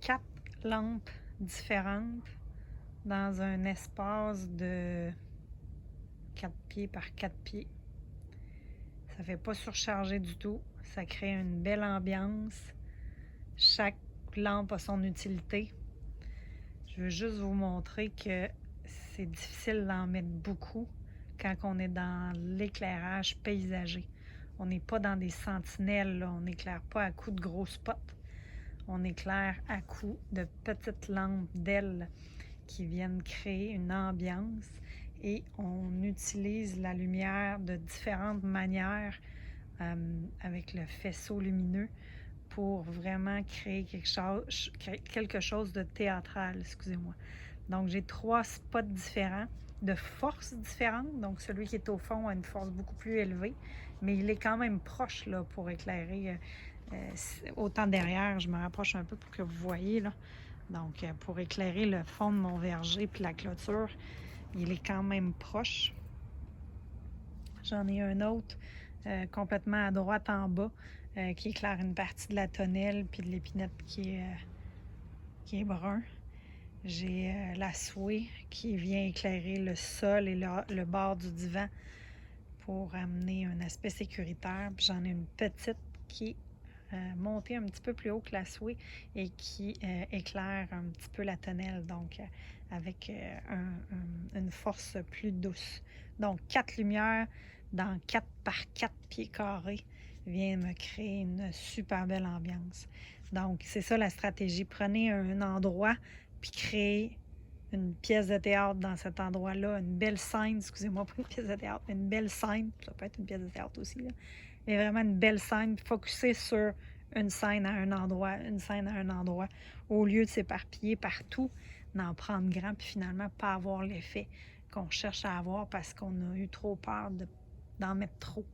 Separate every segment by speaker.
Speaker 1: 4 lampes différentes dans un espace de 4 pieds par 4 pieds. Ça fait pas surcharger du tout. Ça crée une belle ambiance. Chaque lampe a son utilité. Je veux juste vous montrer que c'est difficile d'en mettre beaucoup quand on est dans l'éclairage paysager. On n'est pas dans des sentinelles, là. On n'éclaire pas à coups de gros spots. On éclaire à coups de petites lampes d'ailes qui viennent créer une ambiance et on utilise la lumière de différentes manières avec le faisceau lumineux pour vraiment créer quelque chose de théâtral, excusez-moi. Donc, j'ai 3 spots différents, de forces différentes. Donc, celui qui est au fond a une force beaucoup plus élevée, mais il est quand même proche là, pour éclairer autant derrière. Je me rapproche un peu pour que vous voyez. Là. Donc, pour éclairer le fond de mon verger puis la clôture, il est quand même proche. J'en ai un autre complètement à droite en bas qui éclaire une partie de la tonnelle puis de l'épinette qui est brun. J'ai la souée qui vient éclairer le sol et le bord du divan pour amener un aspect sécuritaire. Puis j'en ai une petite qui est montée un petit peu plus haut que la souée et qui éclaire un petit peu la tonnelle, donc avec une force plus douce. Donc 4 lumières dans 4 par 4 pieds carrés vient me créer une super belle ambiance. Donc c'est ça la stratégie. Prenez un endroit puis créez une pièce de théâtre dans cet endroit-là, une belle scène, excusez-moi, pas une pièce de théâtre, mais une belle scène, ça peut être une pièce de théâtre aussi, là, mais vraiment une belle scène, focusée sur une scène à un endroit, une scène à un endroit, au lieu de s'éparpiller partout, d'en prendre grand, puis finalement pas avoir l'effet qu'on cherche à avoir parce qu'on a eu trop peur d'en mettre trop.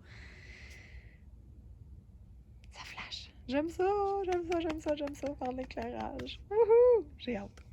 Speaker 1: Ça flash. J'aime ça, j'aime ça, j'aime ça, j'aime ça, faire de l'éclairage. Wouhou! J'ai hâte.